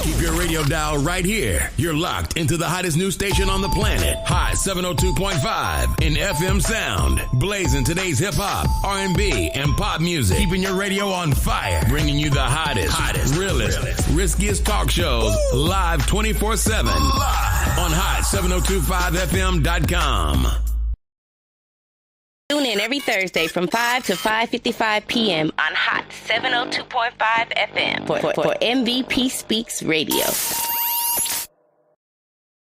Keep your radio dial right here. You're locked into the hottest news station on the planet. Hot 702.5 in FM sound. Blazing today's hip-hop, R&B, and pop music. Keeping your radio on fire. Bringing you the hottest, realest, riskiest talk shows live 24/7 on hot7025fm.com. Tune in every Thursday from 5 to 5:55 p.m. on Hot 702.5 FM for MVP Speaks Radio.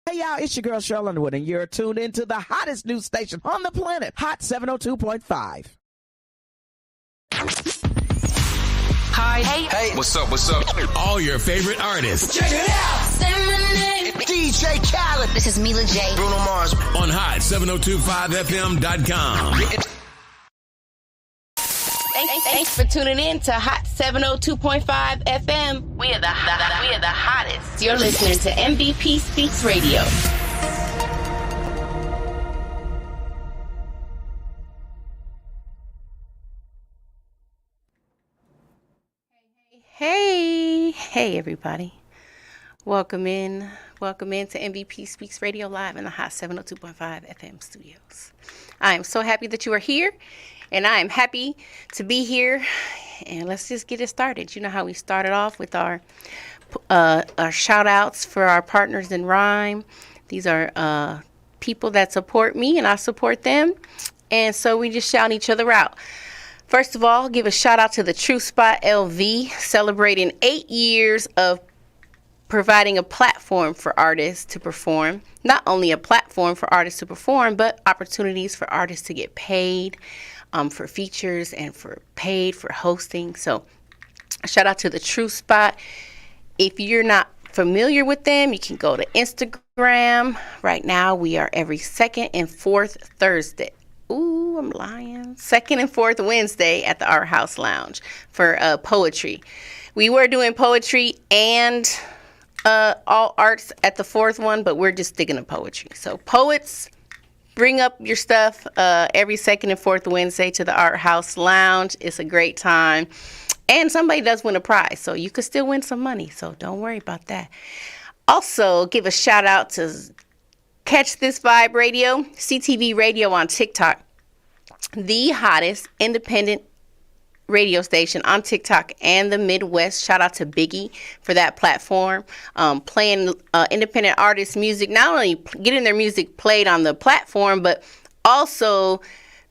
Hey, y'all, it's your girl, Cheryl Underwood, and you're tuned into the hottest news station on the planet, Hot 702.5. Hi. Hey. What's up? All your favorite artists. Check it out. Say my name. DJ Khaled. This is Mila J. Bruno Mars. On hot7025fm.com. Thanks for tuning in to Hot 702.5 FM. We are the hottest. You're listening to MVP Speaks Radio. Hey everybody. Welcome in to MVP Speaks Radio live in the Hot 702.5 FM studios. I am so happy that you are here, and I am happy to be here. And let's just get it started. You know how we started off with our shout outs for our partners in rhyme. These are people that support me and I support them. And so we just shout each other out. First of all, give a shout out to the True Spot LV, celebrating 8 years of providing a platform for artists to perform. Not only a platform for artists to perform, but opportunities for artists to get paid for features and for paid for hosting. So shout out to the True Spot. If you're not familiar with them, you can go to Instagram. Right now, we are every second and fourth Thursday. Ooh, I'm lying. Second and fourth Wednesday at the Art House Lounge for poetry. We were doing poetry and all arts at the fourth one, but we're just sticking to poetry. So poets, bring up your stuff every second and fourth Wednesday to the Art House Lounge. It's a great time. And somebody does win a prize, so you could still win some money. So don't worry about that. Also, give a shout out to Catch This Vibe Radio, CTV Radio on TikTok, the hottest independent radio station on TikTok and the Midwest. Shout out to Biggie for that platform, playing independent artists' music, not only getting their music played on the platform, but also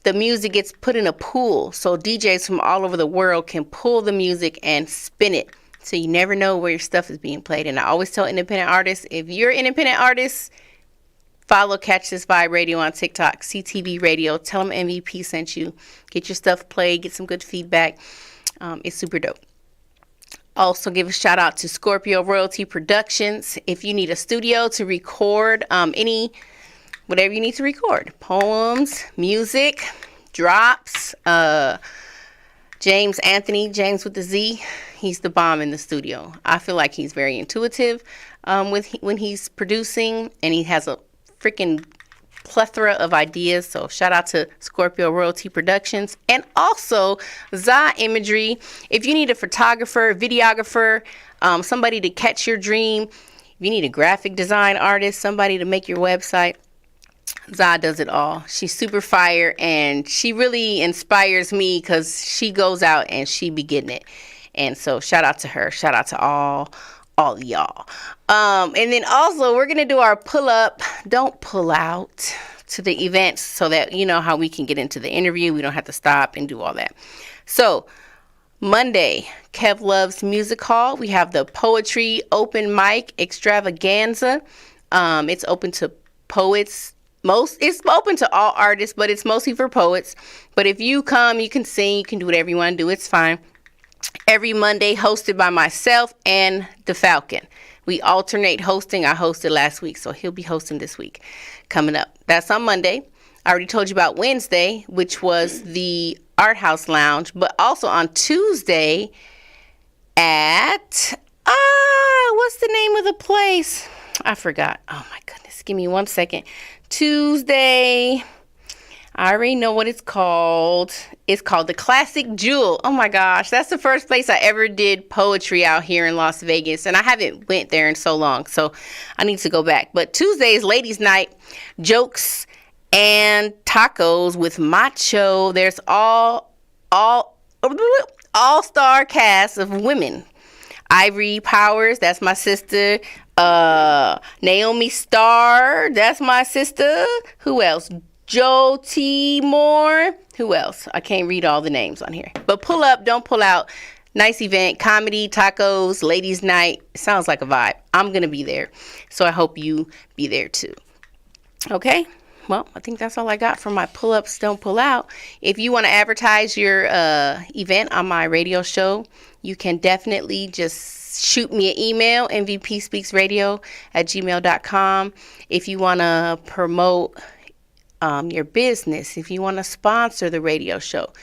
the music gets put in a pool, so DJs from all over the world can pull the music and spin it. So you never know where your stuff is being played. And I always tell independent artists, if you're an independent artist, follow Catch This Vibe Radio on TikTok, CTV Radio. Tell them MVP sent you. Get your stuff played. Get some good feedback. It's super dope. Also, give a shout out to Scorpio Royalty Productions. If you need a studio to record whatever you need to record, poems, music, drops, James with the Z, he's the bomb in the studio. I feel like he's very intuitive when he's producing, and he has a freaking plethora of ideas. So shout out to Scorpio Royalty Productions. And also ZA Imagery. If you need a photographer, videographer, somebody to catch your dream, if you need a graphic design artist, somebody to make your website, ZA does it all. She's super fire, and she really inspires me because she goes out and she be getting it. And so shout out to her. Shout out to all of y'all. And then also we're going to do our pull up, don't pull out to the events, so that you know how we can get into the interview. We don't have to stop and do all that. So Monday, Kev Love's Music Hall. We have the Poetry Open Mic Extravaganza. It's open to poets. It's open to all artists, but it's mostly for poets. But if you come, you can sing, you can do whatever you want to do. It's fine. Every Monday, hosted by myself and the Falcon. We alternate hosting. I hosted last week, so he'll be hosting this week coming up. That's on Monday. I already told you about Wednesday, which was the Art House Lounge, but also on Tuesday at, what's the name of the place? I forgot. Oh my goodness. Give me 1 second. Tuesday. I already know what it's called. It's called the Classic Jewel. Oh my gosh, that's the first place I ever did poetry out here in Las Vegas, and I haven't went there in so long, so I need to go back. But Tuesday is ladies' night, jokes and tacos with macho. There's all-star cast of women. Ivory Powers, that's my sister. Naomi Starr, that's my sister. Who else? Joe T. Moore. Who else? I can't read all the names on here. But pull up, don't pull out. Nice event, comedy, tacos, ladies' night. Sounds like a vibe. I'm going to be there. So I hope you be there too. Okay? Well, I think that's all I got for my pull-ups, don't pull out. If you want to advertise your event on my radio show, you can definitely just shoot me an email, mvpspeaksradio@gmail.com. If you want to promote your business, if you want to sponsor the radio show,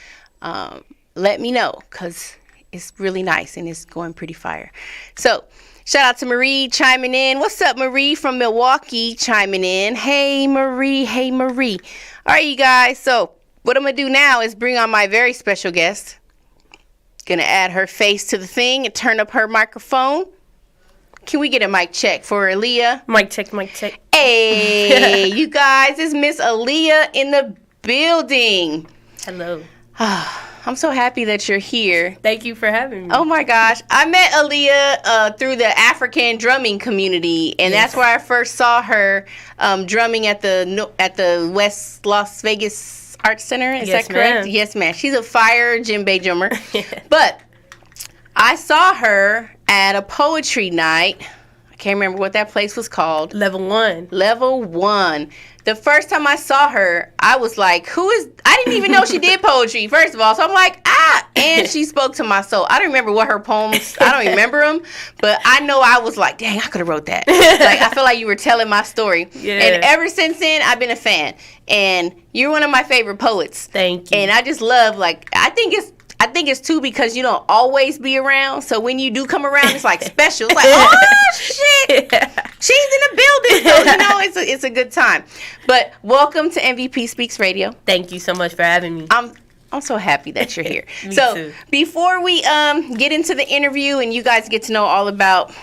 let me know, because it's really nice and it's going pretty fire. So shout out to Marie chiming in. What's up, Marie from Milwaukee chiming in? Hey Marie. All right, you guys, so what I'm gonna do now is bring on my very special guest. Gonna add her face to the thing and turn up her microphone. Can we get a mic check for Aaliyah? Mic check. Hey, you guys, it's Miss Aaliyah in the building. Hello. I'm so happy that you're here. Thank you for having me. Oh my gosh, I met Aaliyah through the African drumming community, and that's where I first saw her drumming at the West Las Vegas Arts Center. Is that correct? Ma'am. Yes, ma'am. She's a fire djembe drummer. But I saw her at a poetry night. I can't remember what that place was called. Level 1. Level 1. The first time I saw her, I was like, I didn't even know she did poetry, first of all. So I'm like, and she spoke to my soul. I don't remember what her poems, I don't remember them, but I know I was like, dang, I could have wrote that. Like, I feel like you were telling my story. Yeah. And ever since then, I've been a fan. And you're one of my favorite poets. Thank you. And I just love, like, I think it's too because you don't always be around. So when you do come around, it's like special. It's like, oh shit, she's in the building. So you know, it's a good time. But welcome to MVP Speaks Radio. Thank you so much for having me. I'm so happy that you're here. Me so too. Before we get into the interview and you guys get to know all about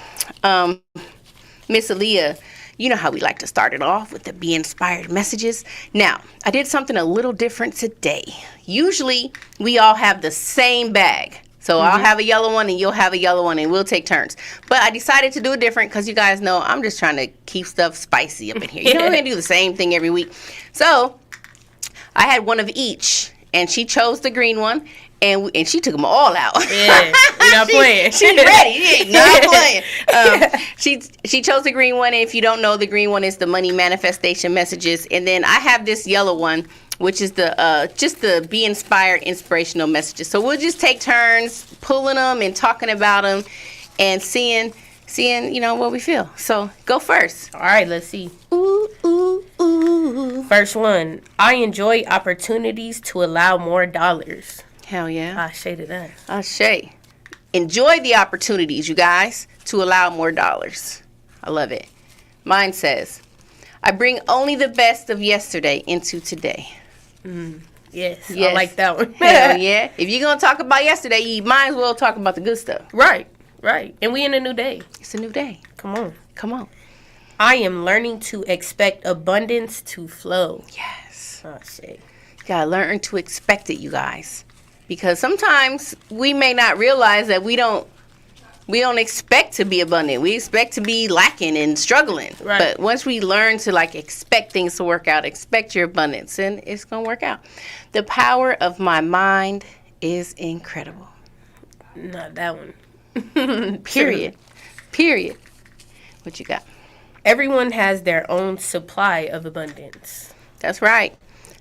Miss Aaliyah, you know how we like to start it off with the Be Inspired messages. Now, I did something a little different today. Usually, we all have the same bag. So I'll have a yellow one and you'll have a yellow one and we'll take turns. But I decided to do it different because you guys know I'm just trying to keep stuff spicy up in here. You know, we're going to do the same thing every week. So I had one of each, and she chose the green one. And she took them all out. Yeah, you're not playing. She's ready. Yeah, not playing. She chose the green one. And if you don't know, the green one is the money manifestation messages. And then I have this yellow one, which is just the Be Inspired inspirational messages. So we'll just take turns pulling them and talking about them and seeing what we feel. So go first. All right, let's see. Ooh, ooh, ooh. First one. I enjoy opportunities to allow more dollars. Hell yeah. I shaded that. Ashe. Enjoy the opportunities, you guys, to allow more dollars. I love it. Mine says, I bring only the best of yesterday into today. Yes, I like that one. Hell yeah. If you're going to talk about yesterday, you might as well talk about the good stuff. Right. And we in a new day. It's a new day. Come on. I am learning to expect abundance to flow. Yes. Oh, shit. You got to learn to expect it, you guys. Because sometimes we may not realize that we don't expect to be abundant. We expect to be lacking and struggling. Right. But once we learn to expect things to work out, expect your abundance, and it's going to work out. The power of my mind is incredible. Not that one. Period. What you got? Everyone has their own supply of abundance. That's right.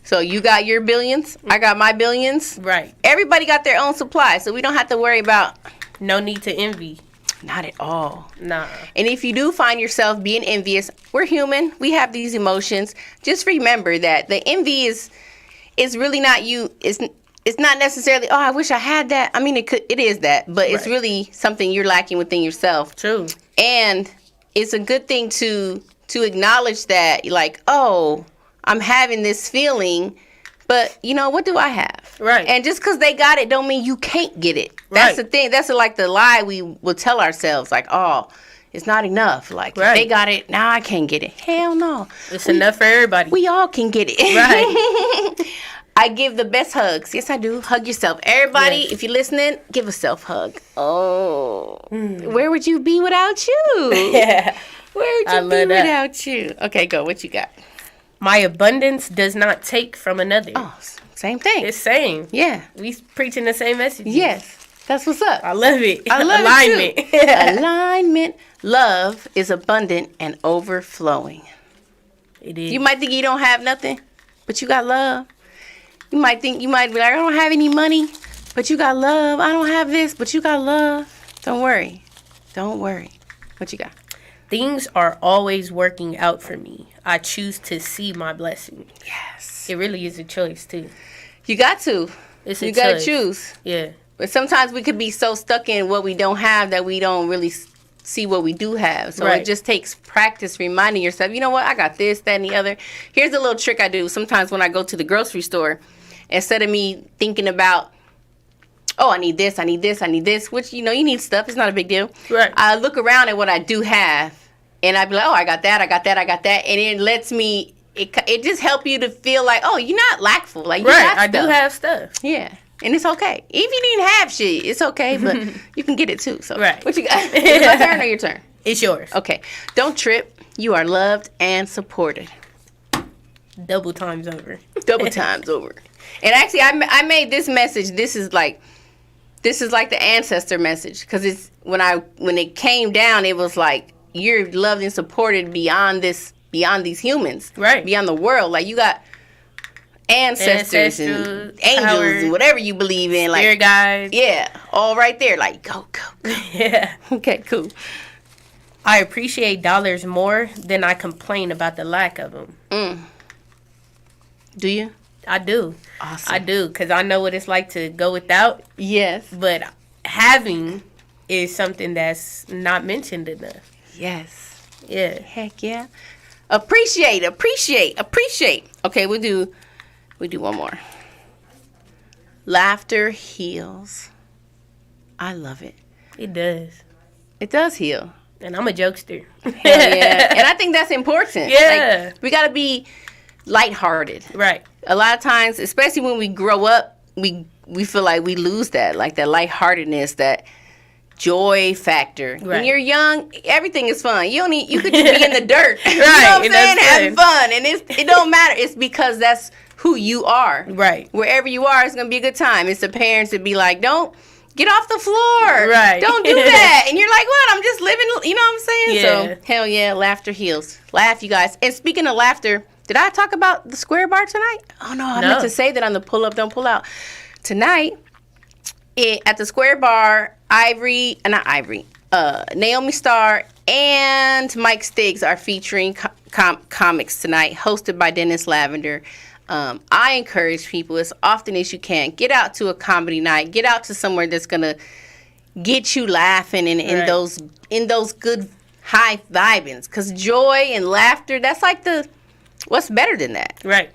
So you got your billions, I got my billions. Right. Everybody got their own supply, so we don't have to worry about. No need to envy. Not at all. Nah. And if you do find yourself being envious, we're human. We have these emotions. Just remember that the envy is really not you. It's not necessarily, oh, I wish I had that. I mean, it is that, but it's really something you're lacking within yourself. True. And it's a good thing to acknowledge that, like, oh, I'm having this feeling But, you know, what do I have? Right. And just because they got it don't mean you can't get it. That's Right. the thing. That's like the lie we will tell ourselves. Like, oh, it's not enough. Like, if they got it, now I can't get it. Hell no. It's enough for everybody. We all can get it. Right. I give the best hugs. Yes, I do. Hug yourself. Everybody, if you're listening, give a self-hug. Oh. Where would you be without you? Yeah. Where would I you be love that. without you? Okay, go. What you got? My abundance does not take from another. Oh, same thing. It's same. Yeah. We preaching the same message. Yes. That's what's up. I love it. I love Alignment. it too. Alignment. Love is abundant and overflowing. It is. You might think you don't have nothing, but you got love. You might be like, I don't have any money, but you got love. I don't have this, but you got love. Don't worry. Don't worry. What you got? Things are always working out for me. I choose to see my blessing. Yes. It really is a choice too. You got to. It's a You got to choice. choose. Yeah. But sometimes we could be so stuck in what we don't have that we don't really see what we do have. So Right. it just takes practice reminding yourself, you know what, I got this, that, and the other. Here's a little trick I do. Sometimes when I go to the grocery store, instead of me thinking about, oh, I need this, I need this, I need this, which, you know, you need stuff. It's not a big deal. Right. I look around at what I do have, and I be like, oh, I got that, I got that, I got that. And it lets me, it just help you to feel like, oh, you're not lackful. Like, you Right. got I do stuff. have stuff. Yeah. And it's okay. If you didn't have shit, it's okay, but you can get it too. So, Right. what you got? Is it my turn or your turn? It's yours. Okay. Don't trip. You are loved and supported. Double times over. Double times over. And actually, I made this message. This is like the ancestor message, because it's when it came down, it was like you're loved and supported beyond these humans, Right. Beyond the world. Like you got ancestors and Ancestors, angels power, and whatever you believe in, like Spirit guides. yeah, all right there. Like go. Yeah. Okay, cool. I appreciate dollars more than I complain about the lack of them. Do you? I do. Awesome. I do, because I know what it's like to go without, Yes. but having is something that's not mentioned enough. Yes. Yeah. Heck yeah. Appreciate. Okay, we do one more. Laughter heals. I love it. It does. It does heal. And I'm a jokester. Hell yeah. And I think that's important. Yeah. Like, we got to be lighthearted. Right. A lot of times, especially when we grow up, we feel like we lose that, like that lightheartedness, that joy factor. When Right. you're young, everything is fun. You could just be in the dirt. You know Right, what I'm and saying? that's Having fun. fun. And it don't matter. It's because that's who you are. Right. Wherever you are, it's gonna be a good time. It's the parents that be like, don't get off the floor. Right. Don't do that. And you're like, what? I'm just living, you know what I'm saying? Yeah. So hell yeah, laughter heals. Laugh, you guys. And speaking of laughter, did I talk about the Square Bar tonight? Oh no, I meant to say that on the Pull Up, Don't Pull Out. Tonight, at the Square Bar, Naomi Starr and Mike Stiggs are featuring comics tonight, hosted by Dennis Lavender. I encourage people as often as you can, get out to a comedy night, get out to somewhere that's gonna get you laughing and in those good high vibings. Cause joy and laughter, that's like what's better than that? Right.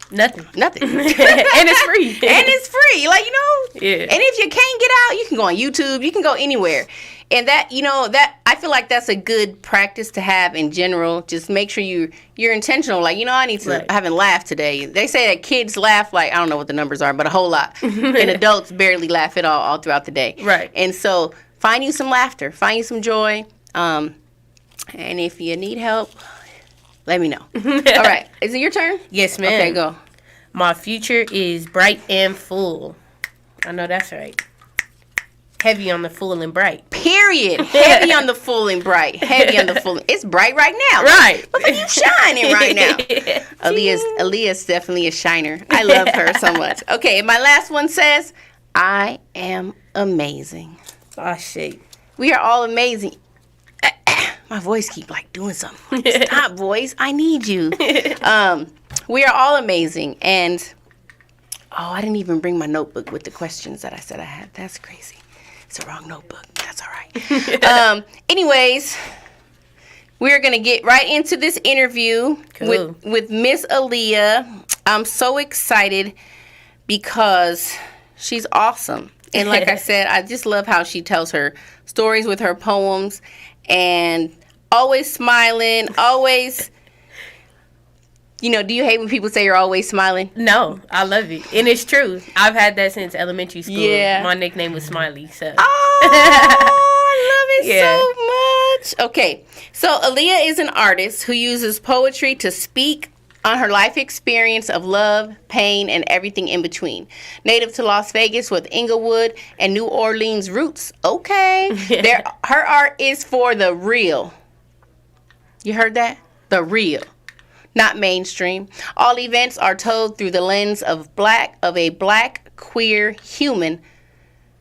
Nothing. Nothing. And it's free. And it's free, like, you know. Yeah. And if you can't get out, you can go on YouTube. You can go anywhere, and that, you know, that I feel like that's a good practice to have in general. Just make sure you're intentional. Like, you know, I haven't laughed today. They say that kids laugh like, I don't know what the numbers are, but a whole lot, and adults barely laugh at all throughout the day. Right. And so find you some laughter, find you some joy, and if you need help, let me know. All right, is it your turn? Yes, ma'am. Okay, go. My future is bright and full. I know that's right. Heavy on the full and bright. Period. Heavy on the full and bright. Heavy on the full. It's bright right now. Right. Look at you shining right now. Aaliyah's definitely a shiner. I love her so much. Okay, my last one says, I am amazing. Oh, shit. We are all amazing. My voice keep like doing something. Stop, voice. I need you. We are all amazing. And, I didn't even bring my notebook with the questions that I said I had. That's crazy. It's the wrong notebook. That's all right. Anyways, We're going to get right into this interview with Miss Aaliyah. I'm so excited because she's awesome. And like I said, I just love how she tells her stories with her poems and always smiling, always... You know, do you hate when people say you're always smiling? No, I love it. And it's true. I've had that since elementary school. Yeah. My nickname was Smiley, so. Oh, I love it so much. Okay, so Aaliyah is an artist who uses poetry to speak on her life experience of love, pain, and everything in between. Native to Las Vegas with Inglewood and New Orleans roots. Okay. Her art is for the real. You heard that? The real. Not mainstream. All events are told through the lens of a black queer human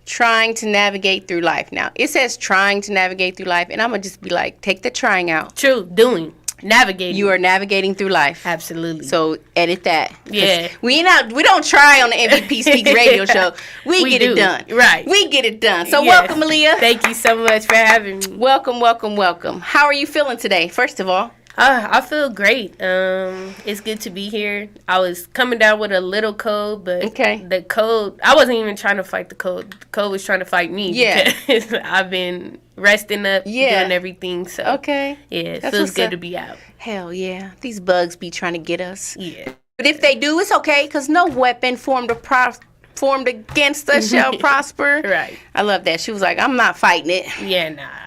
trying to navigate through life. Now, it says trying to navigate through life, and I'm going to just be like, take the trying out. True. Doing. Navigating. You are navigating through life. Absolutely. So, edit that. Yeah. We don't try on the MVP Speak radio show. We get it done. Right. We get it done. So, welcome, Aaliyah. Thank you so much for having me. Welcome, welcome, welcome. How are you feeling today, first of all? I feel great. It's good to be here. I was coming down with a little cold, but the cold, I wasn't even trying to fight the cold. The cold was trying to fight me. Yeah. Because I've been resting up, doing everything. So okay. Yeah, it feels good to be out. Hell yeah. These bugs be trying to get us. Yeah. But if they do, it's okay, because no weapon formed against us shall prosper. Right. I love that. She was like, I'm not fighting it. Yeah, nah.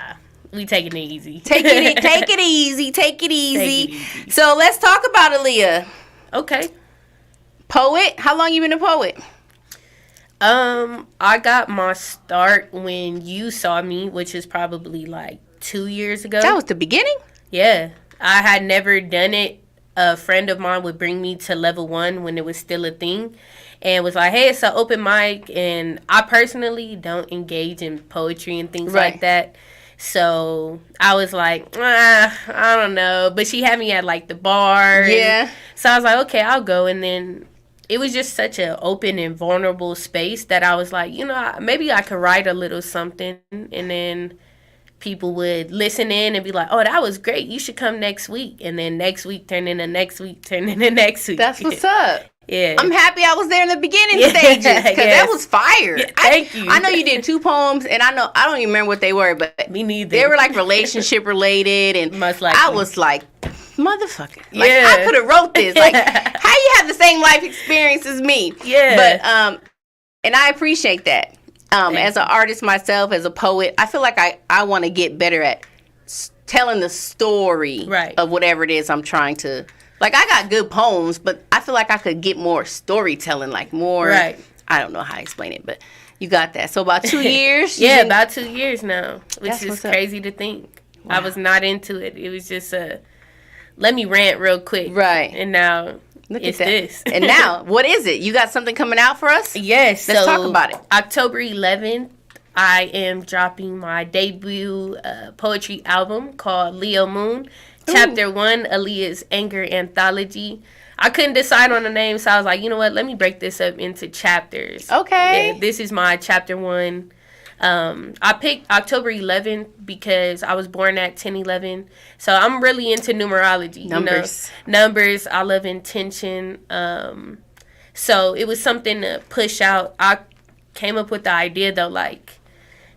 We taking it easy. Take it easy. So let's talk about Aaliyah. Okay. Poet? How long you been a poet? I got my start when you saw me, which is probably like 2 years ago. That was the beginning? Yeah. I had never done it. A friend of mine would bring me to Level 1 when it was still a thing and was like, hey, it's an open mic. And I personally don't engage in poetry and things like that. So I was like, I don't know. But she had me at like the bar. Yeah. So I was like, okay, I'll go. And then it was just such an open and vulnerable space that I was like, you know, maybe I could write a little something. And then people would listen in and be like, oh, that was great. You should come next week. And then next week turn into next week, turn into next week. That's what's up. Yeah. I'm happy I was there in the beginning stages, because that was fire. Thank you. I know you did 2 poems, and I don't even remember what they were, but me neither. They were like relationship related, and most likely. I was like, motherfucker. Like, I could have wrote this. Like, how you have the same life experience as me? Yeah. But and I appreciate that. As an artist myself, as a poet, I feel like I want to get better at telling the story of whatever it is I'm trying to. Like, I got good poems, but I feel like I could get more storytelling, like more. I don't know how to explain it, but you got that. So about 2 years? Yeah, about 2 years now, which is crazy to think. Wow. I was not into it. It was just let me rant real quick. Right. And now Look it's at that. this. And now, what is it? You got something coming out for us? Yes. Let's talk about it. October 11th, I am dropping my debut poetry album called Leo Moon. Chapter 1, Aaliyah's Anger Anthology. I couldn't decide on the name, so I was like, you know what? Let me break this up into chapters. Okay. Yeah, this is my chapter 1. I picked October 11th because I was born at 10/11. So I'm really into numerology. Numbers. You know? Numbers. I love intention. So it was something to push out. I came up with the idea, though, like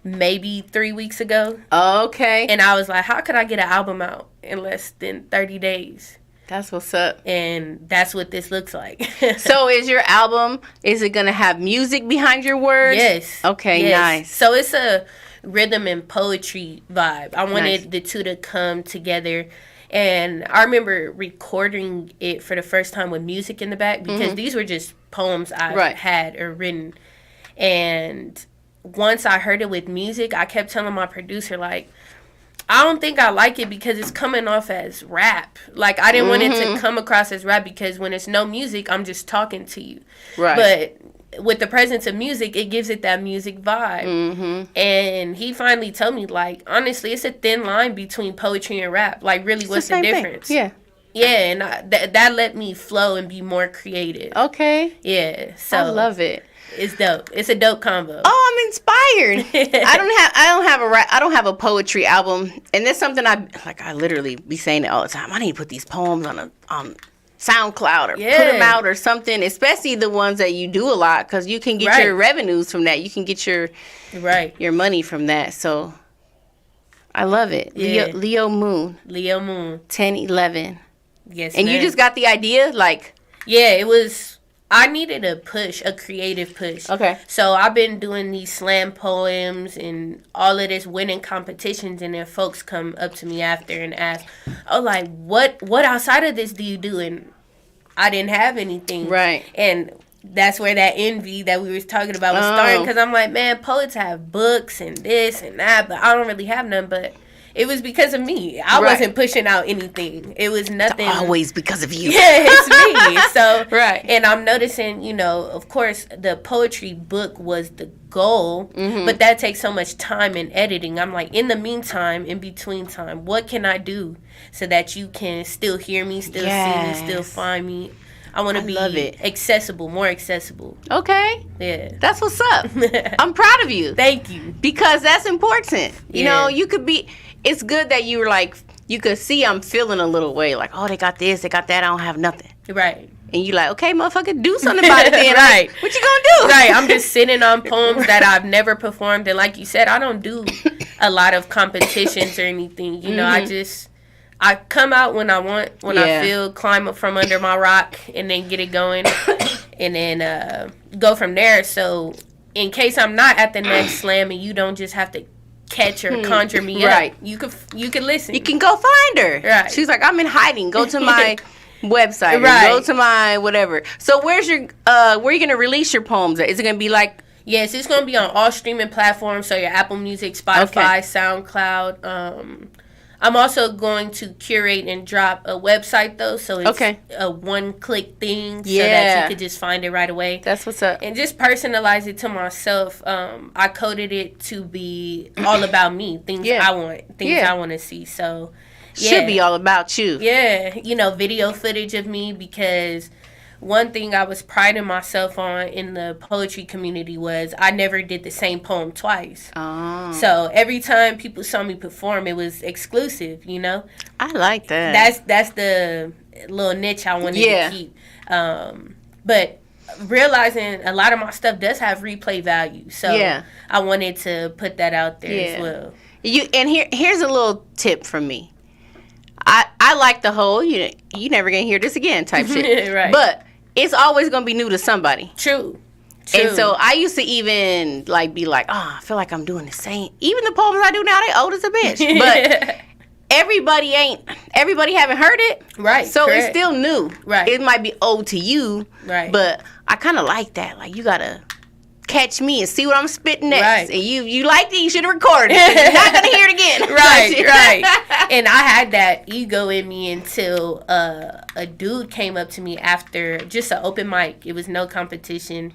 maybe 3 weeks ago. Okay. And I was like, how could I get an album out in less than 30 days? That's what's up. And that's what this looks like. So is your album, is it going to have music behind your words? Yes. Okay, yes. nice. So it's a rhythm and poetry vibe. I wanted the two to come together. And I remember recording it for the first time with music in the back because these were just poems I had or written. And once I heard it with music, I kept telling my producer, like, I don't think I like it because it's coming off as rap. Like, I didn't want it to come across as rap because when it's no music, I'm just talking to you. Right. But with the presence of music, it gives it that music vibe. And he finally told me, like, honestly, it's a thin line between poetry and rap. Like, really, what's the difference? Thing. Yeah. Yeah, and that let me flow and be more creative. Okay. Yeah. So I love it. It's dope. It's a dope combo. Oh, I'm inspired. I don't have a poetry album, and that's something I literally be saying it all the time. I need to put these poems on SoundCloud or put them out or something, especially the ones that you do a lot, because you can get your revenues from that. You can get your money from that. So I love it. Yeah. Leo Moon. 10/11. Yes, and ma'am. You just got the idea, like. Yeah, it was. I needed a creative push. Okay. So I've been doing these slam poems and all of this, winning competitions, and then folks come up to me after and ask, "Oh, like what outside of this do you do?" And I didn't have anything. Right. And that's where that envy that we were talking about was starting, because I'm like, man, poets have books and this and that, but I don't really have none. But it was because of me. I wasn't pushing out anything. It was nothing. It's always because of you. Yeah, it's me. So and I'm noticing, of course, the poetry book was the goal, but that takes so much time in editing. I'm like, in the meantime, in between time, what can I do so that you can still hear me, still see me, still find me? I want to be accessible, more accessible. Okay. Yeah. That's what's up. I'm proud of you. Thank you. Because that's important. You know, you could be, it's good that you were like, you could see I'm feeling a little way. Like, oh, they got this, they got that, I don't have nothing. Right. And you like, okay, motherfucker, do something about it then. Right. Like, what you gonna do? Right. I'm just sitting on poems that I've never performed. And like you said, I don't do a lot of competitions or anything. You know, I come out when I want, when I feel, climb up from under my rock and then get it going and then go from there. So in case I'm not at the next slam and you don't just have to catch or conjure me up, you could listen. You can go find her. Right. She's like, I'm in hiding. Go to my website. Or go to my whatever. So where's your, where are you going to release your poems at? Is it going to be like? Yes, it's going to be on all streaming platforms. So your Apple Music, Spotify, SoundCloud, I'm also going to curate and drop a website, though, so it's a one-click thing so that you could just find it right away. That's what's up. And just personalize it to myself. I coded it to be all about me, things I want, things I want to see. So, should be all about you. Yeah, video footage of me, because one thing I was priding myself on in the poetry community was I never did the same poem twice. Oh. So every time people saw me perform, it was exclusive, I like that. That's the little niche I wanted to keep. But realizing a lot of my stuff does have replay value. So I wanted to put that out there as well. Here's a little tip from me. I like the whole, you never gonna hear this again type shit. Right. But it's always going to be new to somebody. True. And so I used to even be like, I feel like I'm doing the same. Even the poems I do now, they old as a bitch. But everybody haven't heard it. Right. So it's still new. Right. It might be old to you. Right. But I kind of like that. Like, you got to catch me and see what I'm spitting next. Right. And you liked it, you should have recorded it. You're not going to hear it again. Right. And I had that ego in me until a dude came up to me after just an open mic. It was no competition.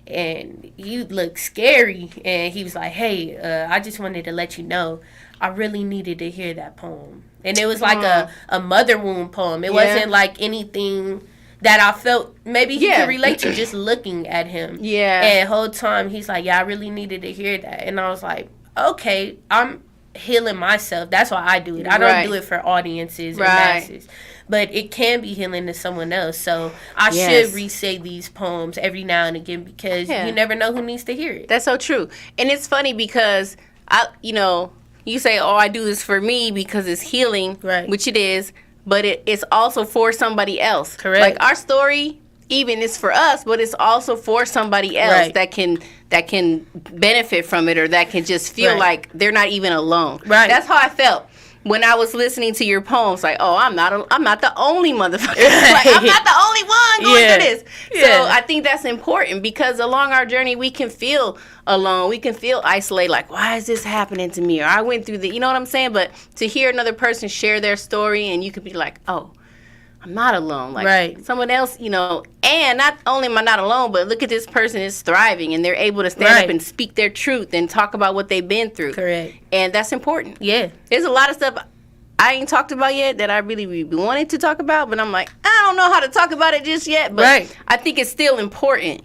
And he looked scary. And he was like, hey, I just wanted to let you know, I really needed to hear that poem. And it was like a mother wound poem. It wasn't like anything that I felt maybe he could relate to just looking at him. Yeah. And the whole time he's like, I really needed to hear that. And I was like, okay, I'm healing myself. That's why I do it. I don't do it for audiences or masses. But it can be healing to someone else. So I should re-say these poems every now and again, because you never know who needs to hear it. That's so true. And it's funny because, you say, I do this for me because it's healing, which it is. But it's also for somebody else. Correct. Like, our story even is for us, but it's also for somebody else that can benefit from it, or that can just feel like they're not even alone. Right. That's how I felt when I was listening to your poems. Like, I'm not the only motherfucker. Like, I'm not the only one going through this. So I think that's important, because along our journey we can feel alone. We can feel isolated. Like, why is this happening to me? Or I went through you know what I'm saying? But to hear another person share their story, and you could be like, I'm not alone. Like, someone else, and not only am I not alone, but look at this person is thriving, and they're able to stand up and speak their truth and talk about what they've been through. Correct. And that's important. Yeah. There's a lot of stuff I ain't talked about yet that I really wanted to talk about, but I'm like, I don't know how to talk about it just yet. But I think it's still important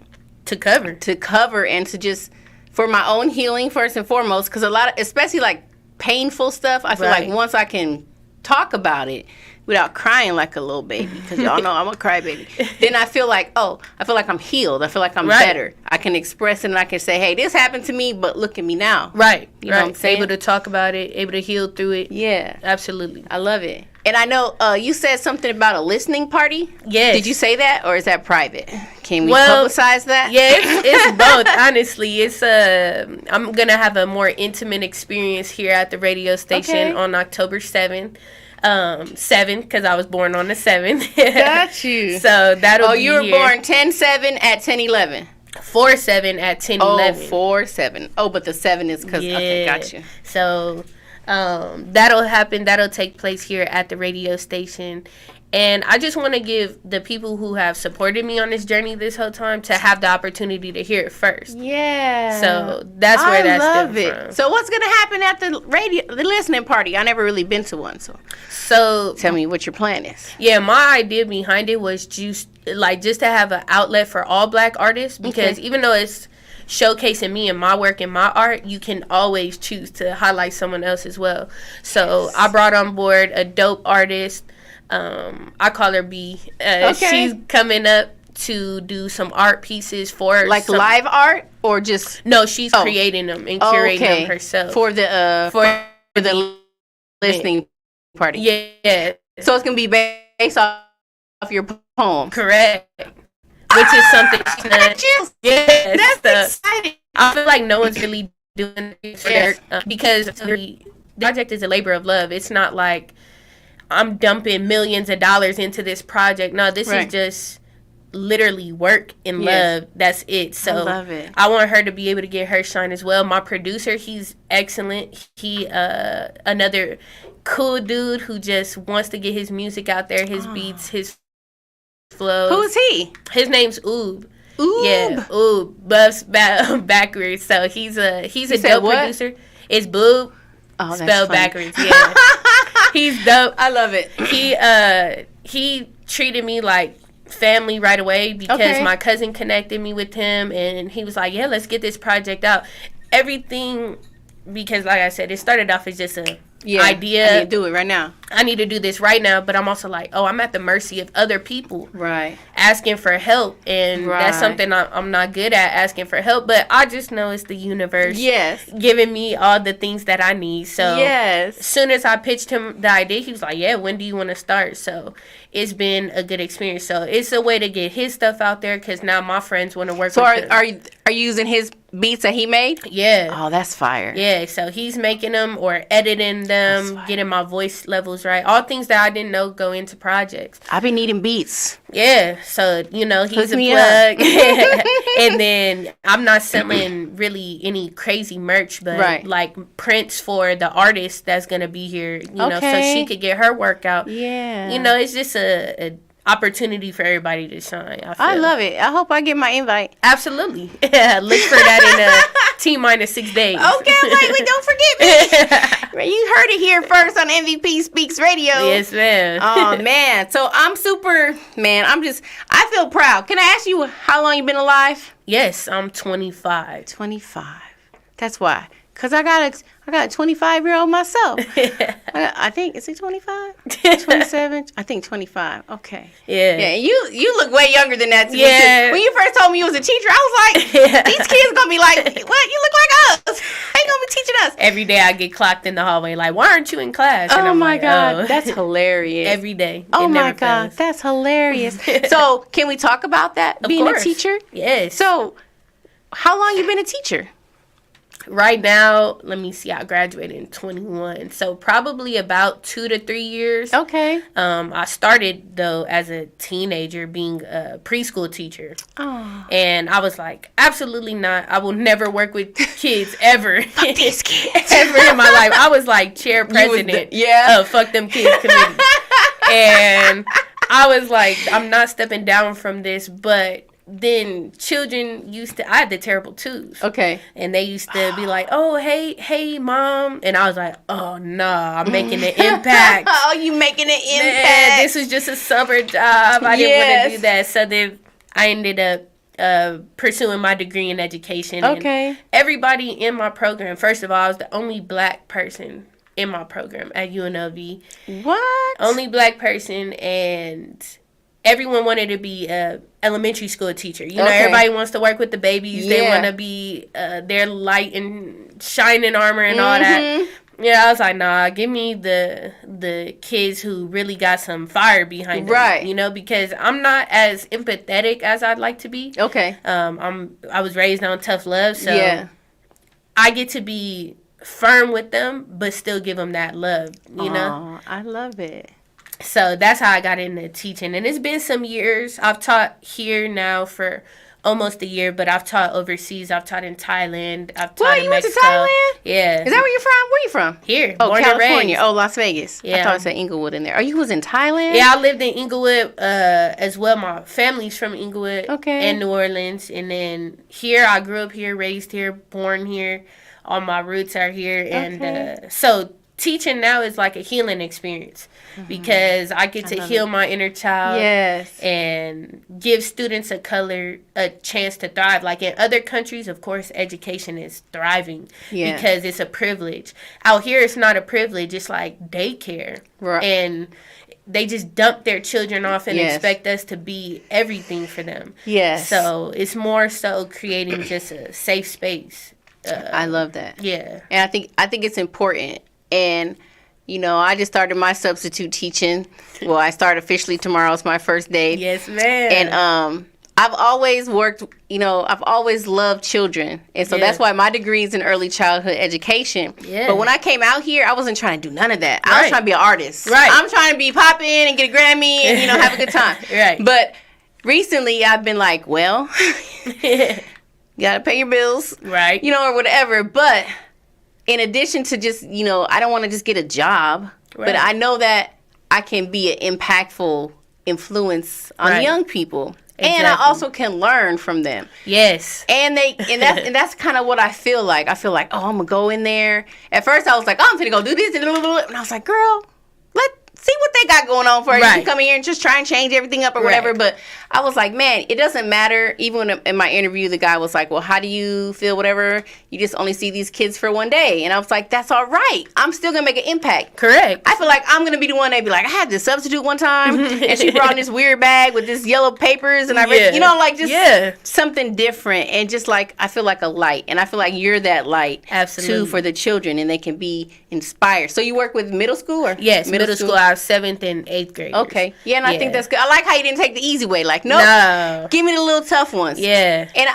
to cover and to just for my own healing first and foremost, because a lot of, especially like painful stuff, I feel like once I can talk about it without crying like a little baby, because y'all know I'm a crybaby, then I feel like I'm healed. I feel like I'm better. I can express it and I can say, hey, this happened to me, but look at me now. Right. You know what I'm saying? Able to talk about it, able to heal through it. Yeah. Absolutely. I love it. And I know you said something about a listening party. Yes. Did you say that, or is that private? Can we publicize that? Yeah, it's both. Honestly, it's I'm gonna have a more intimate experience here at the radio station on October 7th. 7 because I was born on the 7th. Got you. So that'll be you were here. born 10/7 at 10/11. 4/7 at 10/11. 4/7. Oh, but the 7 is because okay, got you. So that'll happen. That'll take place here at the radio station. And I just want to give the people who have supported me on this journey this whole time to have the opportunity to hear it first. Yeah. So that's where that's love it. from. So what's gonna happen at the listening party? I never really been to one, so tell me what your plan is. Yeah, my idea behind it was just to have an outlet for all Black artists, because even though it's showcasing me and my work and my art, you can always choose to highlight someone else as well. So I brought on board a dope artist. I call her B. She's coming up to do some art pieces for live art, or just no, she's creating them and curating them herself for the listening party. Yeah. So it's gonna be based off your poem. Correct. Which is something yes, that's exciting. I feel like no one's really doing it for their, because the project is a labor of love. It's not like I'm dumping millions of dollars into this project. No, this is just literally work and love. That's it. So I love it. I want her to be able to get her shine as well. My producer, he's excellent. He another cool dude who just wants to get his music out there, his beats, his flows. Who is he? His name's Oob. Oob. Yeah, Oob. Buffs backwards. So he's a dope producer. It's Boob. Oh, spelled backwards. Yeah. He's dope. I love it. He treated me like family right away, because my cousin connected me with him, and he was like, yeah, let's get this project out. Everything, because like I said, it started off as just a idea. I need to do it right now. I need to do this right now, but I'm also like, I'm at the mercy of other people asking for help, and that's something I'm not good at, asking for help, but I just know it's the universe giving me all the things that I need. So as soon as I pitched him the idea, he was like, yeah, when do you want to start? So it's been a good experience. So it's a way to get his stuff out there, because now my friends want to work with him. Are you using his beats that he made? Yeah. Oh, that's fire. Yeah, so he's making them or editing them, getting my voice levels right. All things that I didn't know go into projects. I've been needing beats. Yeah, so, he's a plug. And then I'm not selling really any crazy merch, but like prints for the artist that's going to be here, so she could get her work out. Yeah. It's just a opportunity for everybody to shine. I love it. I hope I get my invite. Absolutely. Look for that in T-minus 6 days. Okay, wait, don't forget me. You heard it here first on MVP Speaks Radio. Yes, ma'am. Oh, man. So I'm I feel proud. Can I ask you how long you been alive? Yes, I'm 25. 25. That's why. Because I got a 25-year-old myself. I think, is he 25? 27? I think 25. Okay. Yeah. Yeah, you look way younger than that. Yeah. When you first told me you was a teacher, I was like, these kids going to be like, what? You look like us. They going to be teaching us. Every day I get clocked in the hallway like, why aren't you in class? And oh, I'm my like, God. That's hilarious. Every day. Oh, my God. That's hilarious. So, can we talk about that, being a teacher? Yes. So, how long you been a teacher? Right now, let me see, I graduated in 21, so probably about 2 to 3 years. Okay. I started, though, as a teenager being a preschool teacher. Oh. And I was like, absolutely not. I will never work with kids ever. Fuck these kids. Ever in my life. I was like chair president of Fuck Them Kids committee. And I was like, I'm not stepping down from this, but then children I had the terrible twos. Okay. And they used to be like, oh, hey, mom. And I was like, oh, nah, I'm making an impact. Oh, you making an impact. Man, this was just a summer job. I didn't want to do that. So then I ended up pursuing my degree in education. Okay. And everybody in my program, first of all, I was the only black person in my program at UNLV. What? Only black person, and everyone wanted to be a elementary school teacher. You know, everybody wants to work with the babies. They want to be their light and shining armor and all that. Yeah, I was like, nah, give me the kids who really got some fire behind them. Right. You know, because I'm not as empathetic as I'd like to be. Okay. I was raised on tough love, so I get to be firm with them, but still give them that love, you know? I love it. So that's how I got into teaching. And it's been some years. I've taught here now for almost a year, but I've taught overseas. I've taught in Thailand. I've taught in Mexico. Went to Thailand? Yeah. Is that where you're from? Where you from? Here. Oh, born California. and raised. Oh, Las Vegas. Yeah. I thought it said Inglewood in there. Oh, you was in Thailand? Yeah, I lived in Inglewood as well. My family's from Inglewood and New Orleans. And then here, I grew up here, raised here, born here. All my roots are here. And so teaching now is like a healing experience because I get to heal my inner child and give students of color a chance to thrive. Like in other countries, of course, education is thriving because it's a privilege. Out here, it's not a privilege. It's like daycare. Right. And they just dump their children off and expect us to be everything for them. Yes. So it's more so creating just a safe space. I love that. Yeah. And I think it's important. And, you know, I just started my substitute teaching. Well, I start officially tomorrow. It's my first day. Yes, ma'am. And I've always worked, you know, I've always loved children. And so that's why my degree is in early childhood education. Yeah. But when I came out here, I wasn't trying to do none of that. I was trying to be an artist. Right. I'm trying to be pop in and get a Grammy and, you know, have a good time. Right. But recently I've been like, well, you got to pay your bills. Right. You know, or whatever. But in addition to just, you know, I don't want to just get a job, but I know that I can be an impactful influence on young people. Exactly. And I also can learn from them. Yes. And that's kind of what I feel like. I feel like, oh, I'm going to go in there. At first I was like, oh, I'm going to go do this. And I was like, girl, let's see what they got going on for you. You come in here and just try and change everything up or whatever. But I was like, man, it doesn't matter. Even when in my interview, the guy was like, well, how do you feel, whatever? You just only see these kids for one day. And I was like, that's all right. I'm still going to make an impact. Correct. I feel like I'm going to be the one that be like, I had this substitute one time. And she brought in this weird bag with this yellow papers. And I read, you know, like just something different. And just like, I feel like a light. And I feel like you're that light. Absolutely. Too, for the children. And they can be inspired. So you work with middle school? Or yes, middle school. I was 7th and 8th grade. Okay. Yeah, and I think that's good. I like how you didn't take the easy way. Like, no. Give me the little tough ones. Yeah. And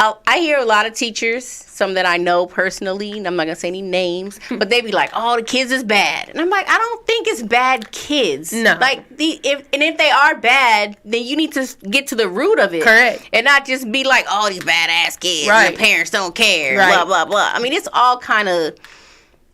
I hear a lot of teachers, some that I know personally, and I'm not going to say any names, but they be like, oh, the kids is bad. And I'm like, I don't think it's bad kids. No. Like, if they are bad, then you need to get to the root of it. Correct. And not just be like, oh, these badass kids. Right. And the parents don't care. Right. Blah, blah, blah. I mean, it's all kind of,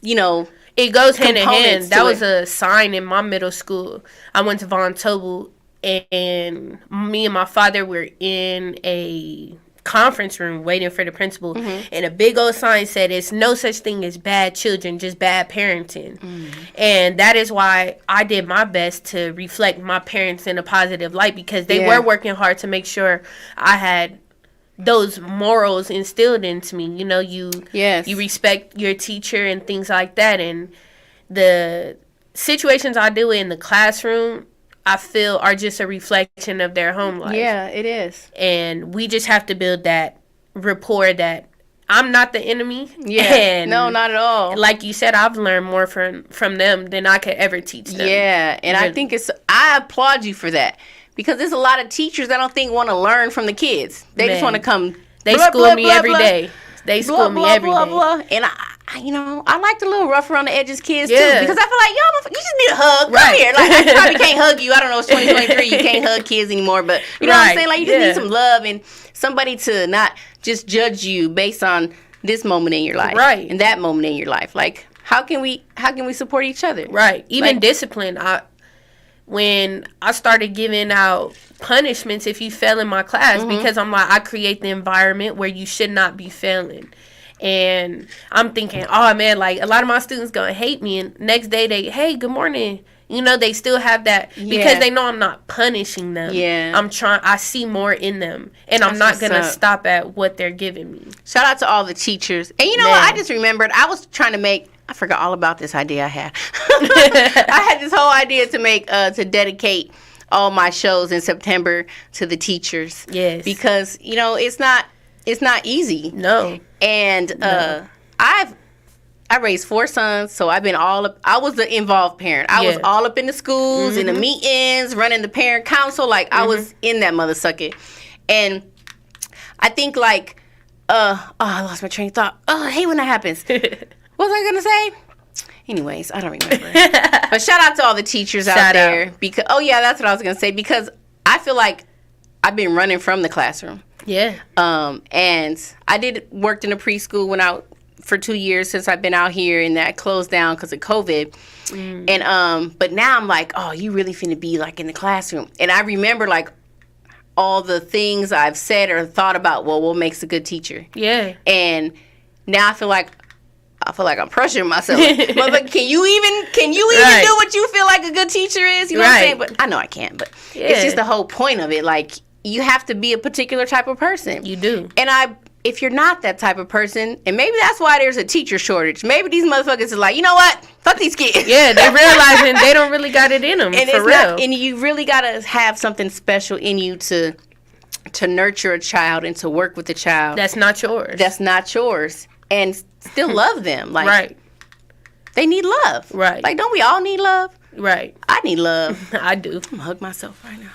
you know. It goes hand in hand. That was a sign in my middle school. I went to Von Tobel, and me and my father were in a conference room waiting for the principal, and a big old sign said, it's no such thing as bad children, just bad parenting. And that is why I did my best to reflect my parents in a positive light, because they were working hard to make sure I had those morals instilled into me. You know, you respect your teacher and things like that. And the situations I do in the classroom, I feel, are just a reflection of their home life. Yeah, it is. And we just have to build that rapport that I'm not the enemy. Yeah, and no, not at all. Like you said, I've learned more from them than I could ever teach them. Yeah, and really. I think I applaud you for that. Because there's a lot of teachers I don't think want to learn from the kids. They just want to come. They school me every day. They school me every day. And I like the little rough around the edges kids too, because I feel like y'all, you just need a hug. Come here. Like, I probably can't hug you. I don't know. It's 2023. You can't hug kids anymore, but you know what I'm saying. Like, you just need some love and somebody to not just judge you based on this moment in your life, right? And that moment in your life. Like, how can we support each other? Right. Even discipline. When I started giving out punishments if you fail in my class, because I'm like, I create the environment where you should not be failing. And I'm thinking, oh man, like a lot of my students gonna hate me, and next day hey, good morning, You know, they still have that because they know I'm not punishing them. Yeah. I see more in them, and I'm not going to stop at what they're giving me. Shout out to all the teachers. And you know what? I just remembered I was trying to make, I forgot all about this idea I had. I had this whole idea to make, to dedicate all my shows in September to the teachers. Yes. Because, you know, it's not easy. No. And I raised 4 sons, so I've been I was the involved parent. I was all up in the schools, in the meetings, running the parent council. Like, I was in that mother sucker. And I think, like, I lost my train of thought. I hate when that happens. What was I going to say? Anyways, I don't remember. But shout out to all the teachers out there. Because that's what I was going to say. Because I feel like I've been running from the classroom. Yeah. And I worked in a preschool for 2 years since I've been out here, and that closed down because of COVID. And but now I'm like, oh, you really finna be like in the classroom. And I remember like all the things I've said or thought about. Well, what makes a good teacher? Yeah. And now I feel like I'm pressuring myself. But can you even do what you feel like a good teacher is? You know what I'm saying? But I know I can't. But it's just the whole point of it. Like, you have to be a particular type of person. You do. And if you're not that type of person, and maybe that's why there's a teacher shortage. Maybe these motherfuckers are like, you know what? Fuck these kids. Yeah, they realizing they don't really got it in them, and for real. And you really got to have something special in you to nurture a child and to work with a child. That's not yours. That's not yours. And still love them. Like, right. They need love. Right. Like, don't we all need love? Right. I need love. I do. I'm going to hug myself right now.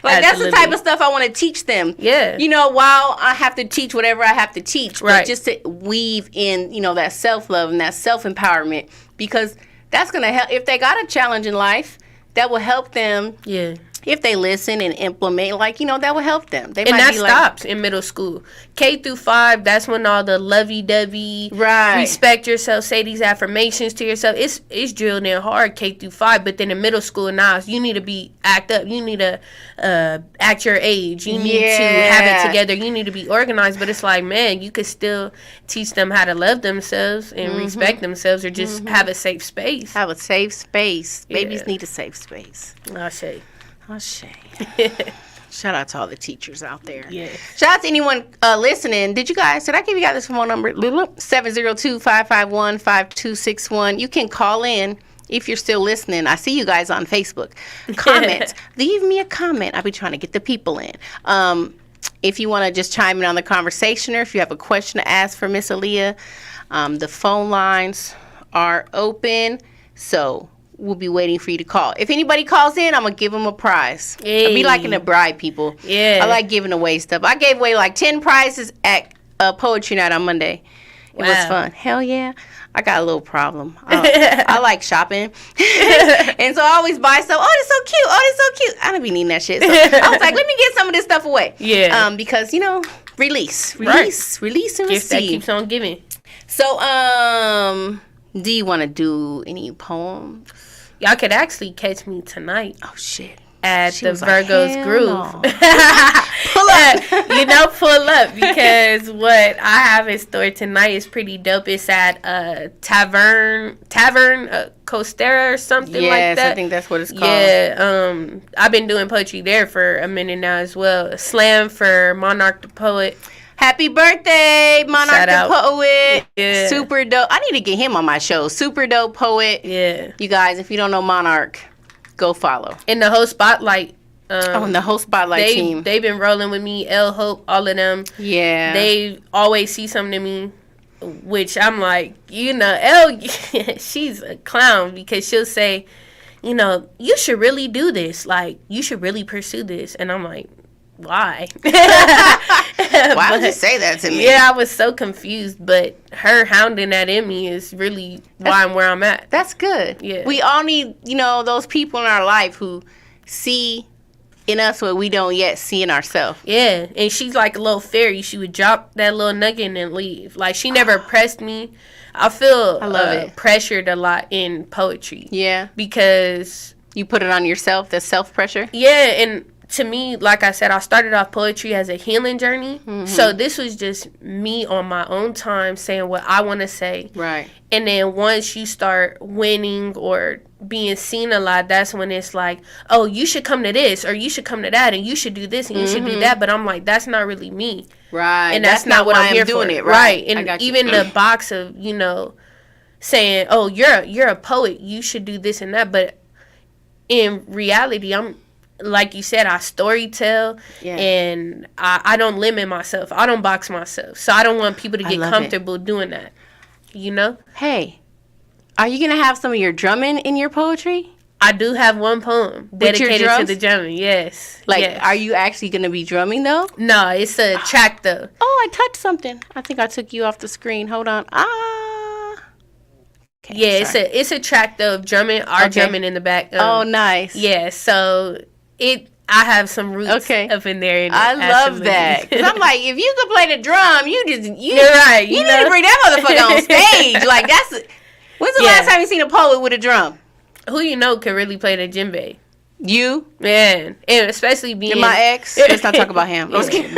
Like, that's the type of stuff I want to teach them. Yeah. You know, while I have to teach whatever I have to teach, right, but just to weave in, you know, that self-love and that self-empowerment, because that's going to help. If they got a challenge in life, that will help them. Yeah. If they listen and implement, like, you know, that will help them. And that stops in middle school. K-5, that's when all the lovey-dovey, respect yourself, say these affirmations to yourself. It's drilled in hard, K-5. But then in middle school now, you need to act up. You need to act your age. You need to have it together. You need to be organized. But it's like, man, you could still teach them how to love themselves and respect themselves, or just have a safe space. Have a safe space. Babies need a safe space. I say. Shout out to all the teachers out there. Yeah. Shout out to anyone listening. Did I give you guys this phone number? 702-551-5261. You can call in if you're still listening. I see you guys on Facebook. Comment. Leave me a comment. I'll be trying to get the people in. If you want to just chime in on the conversation, or if you have a question to ask for Miss Aaliyah, the phone lines are open. So we'll be waiting for you to call. If anybody calls in, I'm going to give them a prize. Hey. I be liking to bribe people. Yeah. I like giving away stuff. I gave away like 10 prizes at Poetry Night on Monday. It was fun. Hell yeah. I got a little problem. I like shopping. And so I always buy stuff. Oh, this so cute. Oh, this so cute. I don't be needing that shit. So I was like, let me get some of this stuff away. Yeah. Because, you know, release and Gift receive. that keeps on giving. So, do you want to do any poems? Y'all could actually catch me tonight. Oh, shit. At the Virgo's Groove. No. Pull up. Pull up, because what I have in store tonight is pretty dope. It's at Tavern Costera or something like that. Yes, I think that's what it's called. Yeah, I've been doing poetry there for a minute now as well. Slam for Monarch the Poet. Happy birthday, Monarch the Poet. Yeah. Super dope. I need to get him on my show. Super dope poet. Yeah. You guys, if you don't know Monarch, go follow. In the whole Spotlight. In the whole Spotlight team. They've been rolling with me. L Hope, all of them. Yeah. They always see something in me, which I'm like, you know, L, she's a clown, because she'll say, you know, you should really do this. Like, you should really pursue this. And I'm like, why? Why would you say that to me? Yeah, I was so confused, but her hounding that in me is really why I'm where I'm at. That's good. Yeah. We all need, you know, those people in our life who see in us what we don't yet see in ourselves. Yeah, and she's like a little fairy. She would drop that little nugget and then leave. Like, she never pressed me. I feel pressured a lot in poetry. Yeah. Because you put it on yourself, the self-pressure? Yeah, and to me, like I said, I started off poetry as a healing journey. Mm-hmm. So this was just me on my own time saying what I want to say. Right. And then once you start winning or being seen a lot, that's when it's like, oh, you should come to this or you should come to that and you should do this and you should do that. But I'm like, that's not really me. Right. And that's not what I'm here doing for. It. Right. And even the box of, you know, saying, oh, you're a poet, you should do this and that. But in reality, I'm, like you said, I story tell, and I don't limit myself. I don't box myself. So I don't want people to get comfortable doing that, you know? Hey, are you going to have some of your drumming in your poetry? I do have one poem dedicated to the drumming, yes. Are you actually going to be drumming, though? No, it's a track, though. Oh, I touched something. I think I took you off the screen. Hold on. Okay, yeah, it's a track, though, of drumming, drumming in the back. Oh, nice. Yeah, so I have some roots up in there. I love that. Because I'm like, if you could play the drum, you're right. You need to bring that motherfucker on stage. Like, when's the last time you seen a poet with a drum? Who you know can really play the djembe? You? Man. And especially being... And my ex? Let's not talk about him. I was kidding.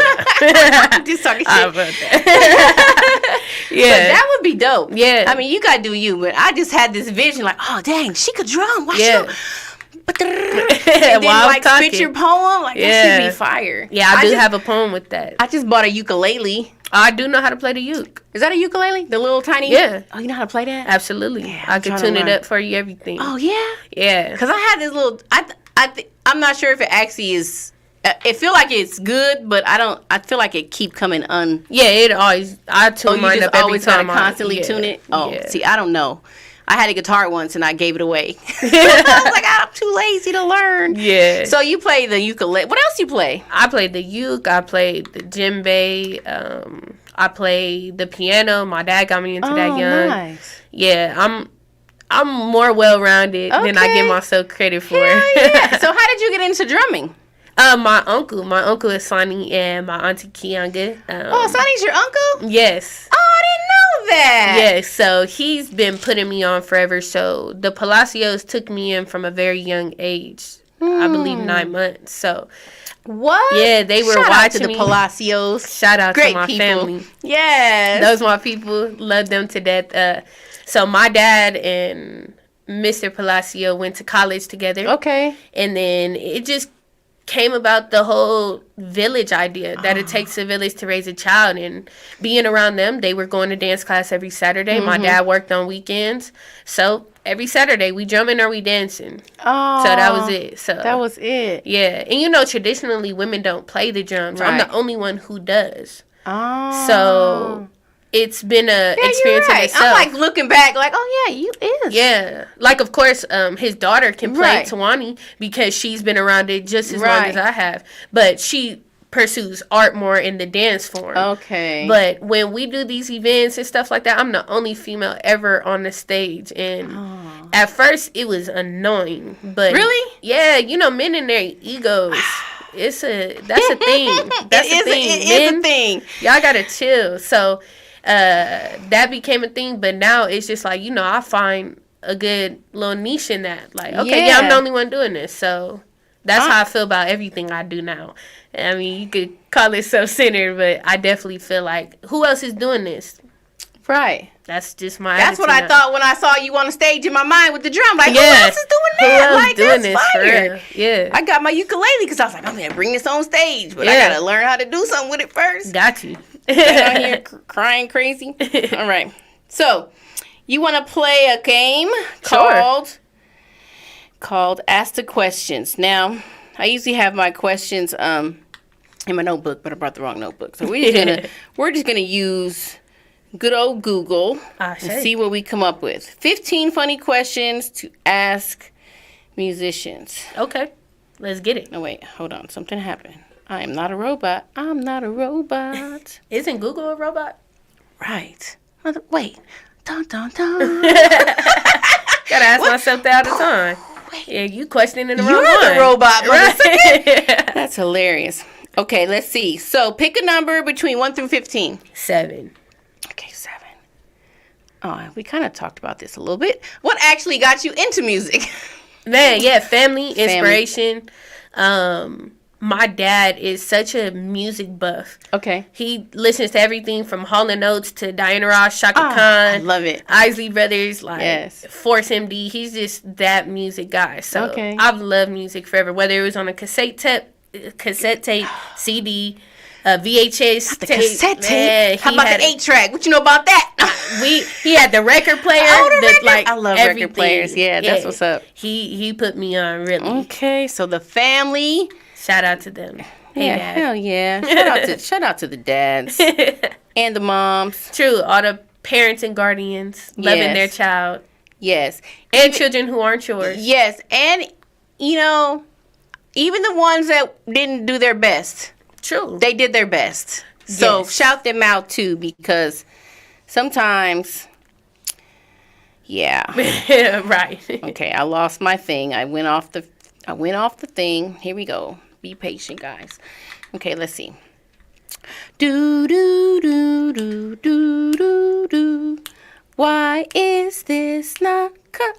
Just talking shit. About that. Yeah. But that would be dope. Yeah. I mean, you got to do you, but I just had this vision like, oh, dang, she could drum. Why she... And then like spit your poem, like that should be fire. Yeah, I do have a poem with that. I just bought a ukulele. I do know how to play the uke. Is that a ukulele? The little tiny? Yeah. Oh, you know how to play that? Absolutely. Yeah, I can tune it up for you, everything. Oh yeah. Yeah. Because I had this little. I'm not sure if it actually is. It feel like it's good, but I don't. I feel like it keep coming un. Yeah, it always. I tune mine up every time. Constantly tune it. Oh, see, I don't know. I had a guitar once and I gave it away. I was like, I'm too lazy to learn. Yeah. So you play the ukulele. What else you play? I played the uke. I played the djembe. I played the piano. My dad got me into that young. Nice. Yeah, I'm more well-rounded than I give myself credit for. Yeah. So how did you get into drumming? My uncle is Sonny and my auntie Kianga. Sonny's your uncle? Yes. Oh, I didn't know that. Yes, so he's been putting me on forever. So the Palacios took me in from a very young age. I believe 9 months. So what? Yeah, they were watching watching the me. Palacios. Shout out Great to my people. family. Yes. Those my people. Love them to death. So my dad and Mr. Palacio went to college together. Okay. And then it just came about the whole village idea that it takes a village to raise a child, and being around them, they were going to dance class every Saturday. Mm-hmm. My dad worked on weekends, so every Saturday we drumming or we dancing. Oh, so that was it. That was it. Yeah, and you know, traditionally women don't play the drums. Right. I'm the only one who does. Oh, so it's been a experience in itself. I'm like looking back, like, oh yeah, you is. Yeah, like of course, his daughter can play Tawani because she's been around it just as long as I have, but she pursues art more in the dance form. Okay. But when we do these events and stuff like that, I'm the only female ever on the stage, and at first it was annoying. But really, yeah, you know, men and their egos. That's a thing. That's a thing. It is a thing. Y'all gotta chill. So. That became a thing, but now it's just like, you know, I find a good little niche in that. Like, okay, I'm the only one doing this, so that's how I feel about everything I do now. I mean, you could call it self-centered, but I definitely feel like, who else is doing this? Right. That's just my. That's what I thought when I saw you on the stage in my mind with the drum. Like, who else is doing that? Who else like, doing that's fire. Yeah. I got my ukulele because I was like, I'm gonna bring this on stage, but I gotta learn how to do something with it first. Got you. Out here crying crazy. All right. So, you want to play a game called Ask the Questions. Now, I usually have my questions in my notebook, but I brought the wrong notebook. So we're just gonna use good old Google and see what we come up with. 15 funny questions to ask musicians. Okay, let's get it. No, wait, hold on. Something happened. I am not a robot. I'm not a robot. Isn't Google a robot? Right. Wait. Dun, dun, dun. Gotta ask myself that all the time. Wait. Yeah, you questioning the wrong one. You're the robot, right? That's hilarious. Okay, let's see. So pick a number between 1 through 15. 7. Okay, 7. Oh, we kind of talked about this a little bit. What actually got you into music? Man, yeah, family, inspiration. my dad is such a music buff. Okay. He listens to everything from Hall & Oates to Diana Ross, Shaka Khan. I love it. Isley Brothers, like yes. Force MD. He's just that music guy. So okay. I've loved music forever. Whether it was on a cassette tape, CD, VHS the tape. Cassette tape. Man, how about the 8-track? What you know about that? He had the record player. I love everything. record players. Yeah, that's what's up. He put me on, really. Okay, so the family. Shout out to them. Hey, yeah, Dad. hell yeah. Shout out to the dads and the moms. True, all the parents and guardians loving their child. Yes. And children who aren't yours. Yes, and, even the ones that didn't do their best. True. They did their best. So shout them out, too, because sometimes, right. Okay, I lost my thing. I went off the thing. Here we go. Be patient, guys. Okay, let's see. Do do do do do do do. Why is this not?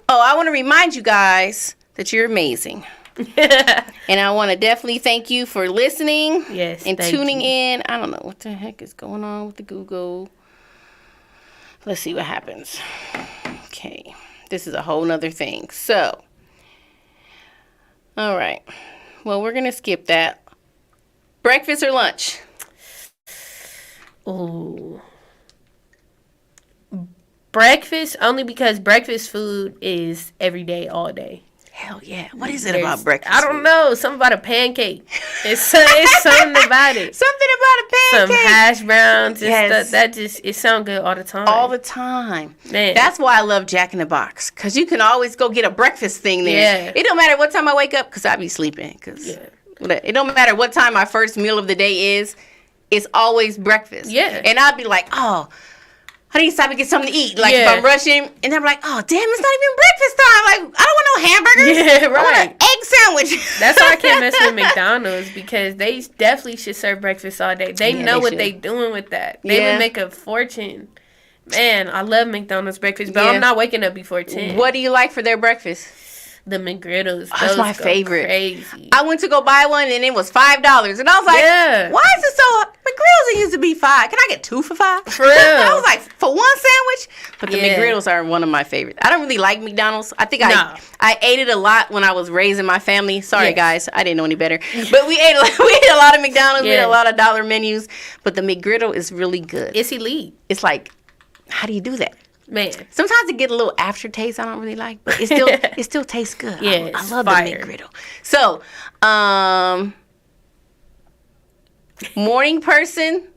I want to remind you guys that you're amazing. And I want to definitely thank you for listening. Yes, and tuning in. I don't know what the heck is going on with the Google. Let's see what happens. Okay, this is a whole nother thing. So, all right. Well, we're going to skip that. Breakfast or lunch? Ooh. Breakfast, only because breakfast food is every day, all day. Hell yeah. What is it about breakfast I don't know. Something about a pancake. It's something about it. Something about a pancake. Some hash browns. Yes. That just, it sounds good all the time. All the time. Man. That's why I love Jack in the Box. Because you can always go get a breakfast thing there. Yeah. It don't matter what time I wake up, because I be sleeping. It don't matter what time my first meal of the day is. It's always breakfast. Yeah. And I'll be like, I need to stop and get something to eat. Like, if I'm rushing, and I'm like, oh, damn, it's not even breakfast time. Like, I don't want no hamburgers. Yeah, right. I want an egg sandwich. That's why I can't mess with McDonald's, because they definitely should serve breakfast all day. They know what they doing with that. They would make a fortune. Man, I love McDonald's breakfast, but I'm not waking up before 10. What do you like for their breakfast? The McGriddles. That's my favorite. Crazy. I went to go buy one, and it was $5. And I was like, why is it so... McGriddles, it used to be $5. Can I get 2 for $5? For real. I was like, for one sandwich? But the McGriddles are one of my favorites. I don't really like McDonald's. I think I ate it a lot when I was raising my family. Sorry, guys. I didn't know any better. But we ate a lot of McDonald's. We ate a lot of dollar menus. But the McGriddle is really good. It's elite. It's like, how do you do that? Man. Sometimes it get a little aftertaste I don't really like, but it still tastes good. Yeah, I love fire. the McGriddle. So, morning person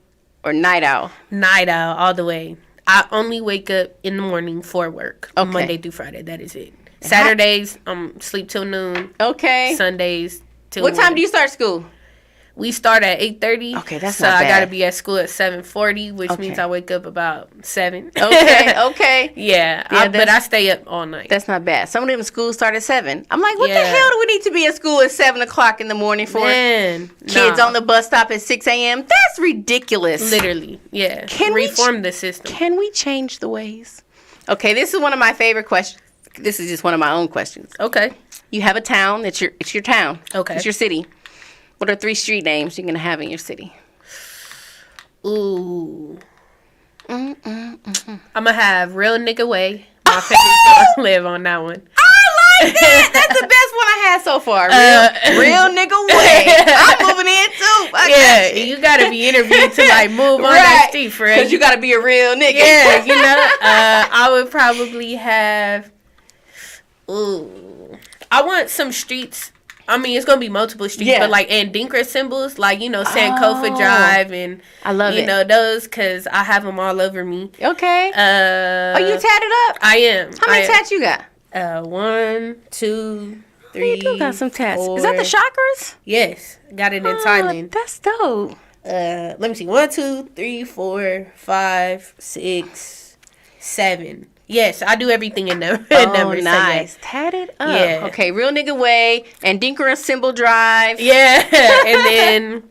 or night owl? Night owl all the way. I only wake up in the morning for work. Okay. Monday through Friday. That is it. Saturdays, sleep till noon. Okay. Sundays till What time morning. do you start school? We start at 8:30. Okay, that's so not bad. I gotta be at school at 7:40, which means I wake up about 7. Okay. Yeah, but I stay up all night. That's not bad. Some of them schools start at 7. I'm like, what the hell do we need to be at school at 7 o'clock in the morning for? Man, Kids on the bus stop at 6 a.m. That's ridiculous. Literally, yeah. Can reform the system? Can we change the ways? Okay, this is one of my favorite questions. This is just one of my own questions. Okay. You have a town. It's your town. Okay. It's your city. What are 3 street names you're going to have in your city? Ooh. I'm going to have Real Nigga Way. My family's going to live on that one. I like that. That's the best one I had so far. Real Nigga Way. I'm moving in too. You got to be interviewed to like move on that street, friend. Because you got to be a real nigga. Yeah, I would probably have... Ooh. I want some streets... I mean, it's going to be multiple streets, but like Andinkra symbols, like, Sankofa Drive and, I love it. Those, because I have them all over me. Okay. Are you tatted up? I am. How many tats you got? 1, 2, 3. You do got some tats. 4. Is that the chakras? Yes. Got it in Thailand. That's dope. Let me see. 1, 2, 3, 4, 5, 6, 7. Yes, I do everything in numbers. Nice. So tatted up. Yeah. Okay, Real Nigga Way and Andinkra Symbol Drive. Yeah. And then,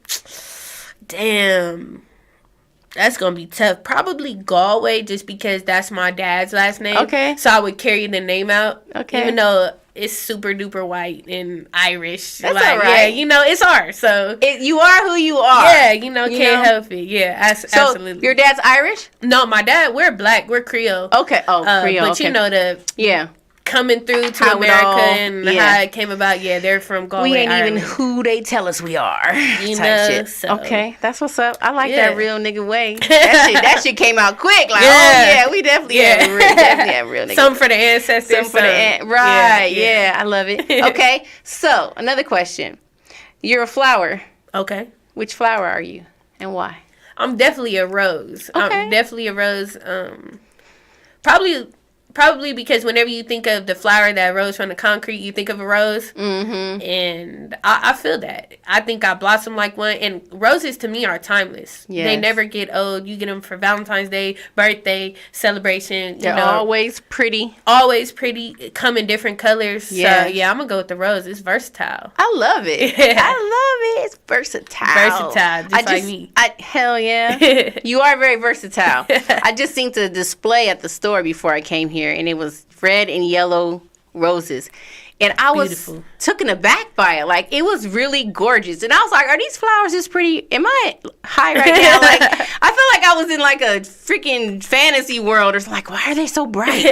damn, that's going to be tough. Probably Galway, just because that's my dad's last name. Okay. So I would carry the name out. Okay. Even though it's super duper white and Irish. That's like, all right. Yeah, you know, it's hard. So you are who you are. Yeah, you know, can't help it. Yeah, so absolutely. Your dad's Irish? No, my dad, we're black. We're Creole. Okay. Oh, Creole. But you know coming through to how America and how it came about. Yeah, they're from Galway, We ain't Ireland. even who they tell us we are. You type know, shit. so. Okay, that's what's up. I like that real nigga way. That shit came out quick. Like, we definitely have real nigga. Something for the ancestors. Right, yeah, I love it. Okay, so another question. You're a flower. Okay. Which flower are you and why? I'm definitely a rose. Okay. I'm definitely a rose. Probably because whenever you think of the flower that rose from the concrete, you think of a rose. Mm-hmm. And I feel that. I think I blossom like one. And roses to me are timeless. Yes. They never get old. You get them for Valentine's Day, birthday, celebration. They're always pretty. Always pretty. Come in different colors. Yes. So, yeah, I'm going to go with the rose. It's versatile. I love it. I love it. It's versatile. Just like me. Hell yeah. You are very versatile. I just seen the display at the store before I came here. And it was red and yellow roses. And I was taken aback by it. Like, it was really gorgeous. And I was like, are these flowers just pretty? Am I high right now? Like, I feel like I was in, like, a freaking fantasy world. It's like, why are they so bright?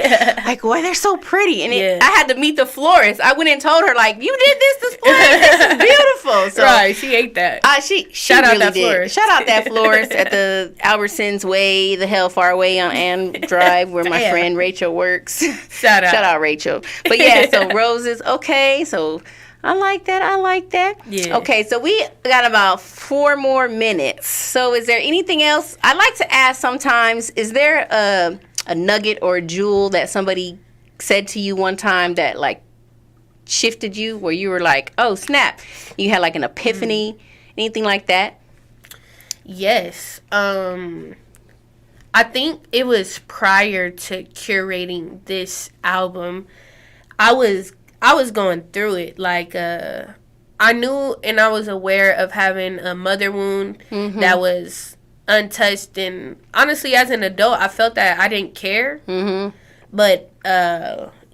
Like, why they're so pretty? And I had to meet the florist. I went and told her, like, you did this display? This is beautiful. So, right, she ate that. She Shout really out that did. florist. Shout out that florist at the Albertsons Way, the hell far away on Ann Drive, where my friend Rachel works. Shout out Rachel. But yeah, so roses. Okay, so I like that. Yeah. Okay, so we got about 4 more minutes. So is there anything else? I like to ask sometimes, is there a nugget or a jewel that somebody said to you one time that, like, shifted you, where you were like, oh, snap. You had, like, an epiphany, anything like that? Yes. I think it was prior to curating this album. I was going through it. Like, I knew and I was aware of having a mother wound that was untouched. And honestly, as an adult, I felt that I didn't care. Mm-hmm. But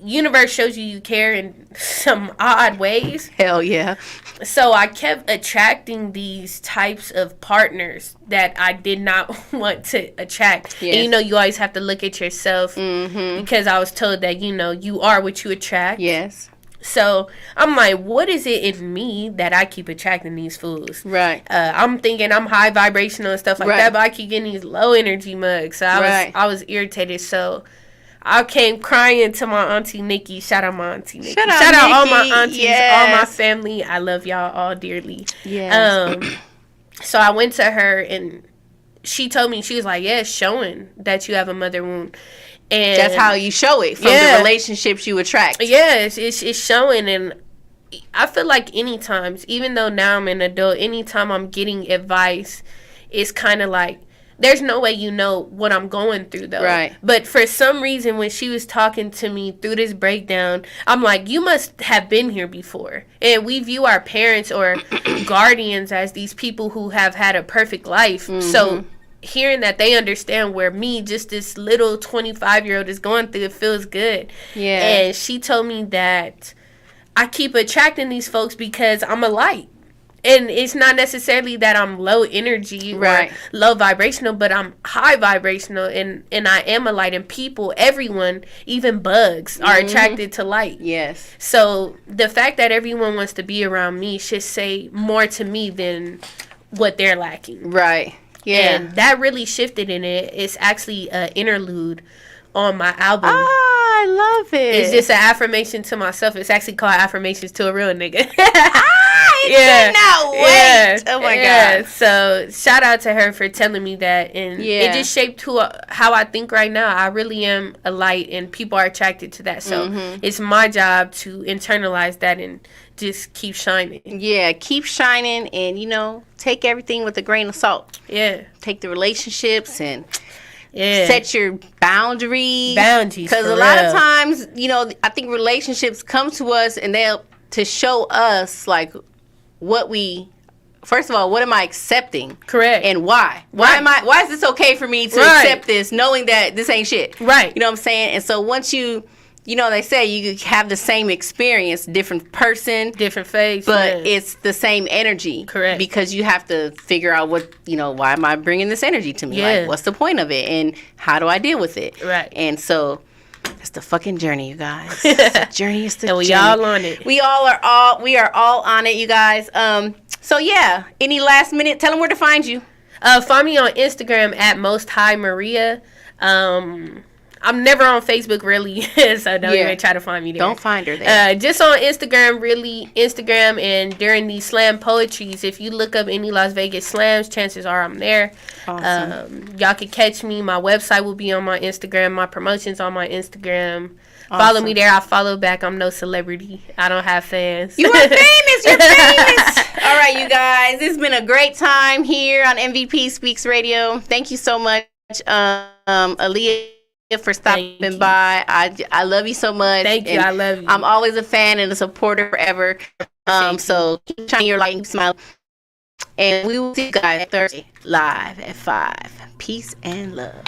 universe shows you care in some odd ways. Hell yeah. So I kept attracting these types of partners that I did not want to attract. Yes. And, you know, you always have to look at yourself because I was told that, you know, you are what you attract. Yes. So I'm like, what is it in me that I keep attracting these fools? Right. I'm thinking I'm high vibrational and stuff like that, but I keep getting these low energy mugs. So I was irritated. So I came crying to my auntie Nikki. Shout out my auntie Nikki. Shout out all my aunties, all my family. I love y'all all dearly. Yes. So I went to her and she told me, she was like, yeah, it's showing that you have a mother wound. And that's how you show it, from the relationships you attract. Yes, it's showing. And I feel like anytime, even though now I'm an adult, anytime I'm getting advice, it's kind of like, there's no way you know what I'm going through, though. Right. But for some reason, when she was talking to me through this breakdown, I'm like, you must have been here before. And we view our parents or guardians as these people who have had a perfect life. Mm-hmm. So hearing that they understand where me, just this little 25-year-old is going through, it feels good. Yeah. And she told me that I keep attracting these folks because I'm a light. And it's not necessarily that I'm low energy or low vibrational, but I'm high vibrational, and I am a light. And people, everyone, even bugs, are attracted to light. Yes. So the fact that everyone wants to be around me should say more to me than what they're lacking. Right. Yeah. And that really shifted in it. It's actually an interlude on my album. I love it. It's just an affirmation to myself. It's actually called Affirmations to a Real Nigga. I cannot wait. Oh my God. So shout out to her for telling me that. And it just shaped how I think right now. I really am a light and people are attracted to that. So it's my job to internalize that and just keep shining. Yeah, keep shining and, you know, take everything with a grain of salt. Yeah. Take the relationships and set your boundaries. Because a real. lot of times, you know, I think relationships come to us and they'll to show us, like, first of all, what am I accepting? Correct. And why? Why is this okay for me to accept this knowing that this ain't shit? Right. You know what I'm saying? And so once you you know, they say you have the same experience, different person, different face, but it's the same energy. Correct. Because you have to figure out what, you know, why am I bringing this energy to me? Like, what's the point of it? And how do I deal with it? Right. And so it's the fucking journey, you guys. The journey is the and we journey. all on it. We are all on it, you guys. So yeah, any last minute, tell them where to find you. Find me on Instagram at Most High Maria. I'm never on Facebook, really, so don't even try to find me there. Don't find her there. Just on Instagram, really. Instagram, and during these slam poetries, if you look up any Las Vegas slams, chances are I'm there. Awesome. Y'all can catch me. My website will be on my Instagram. My promotions on my Instagram. Awesome. Follow me there. I follow back. I'm no celebrity. I don't have fans. You are famous. You're famous. All right, you guys. It's been a great time here on MVP Speaks Radio. Thank you so much, Aaliyah, for stopping by. I love you so much. Thank you. I love you. I'm always a fan and a supporter forever. So keep shining your light and smile. And we will see you guys Thursday live at 5. Peace and love.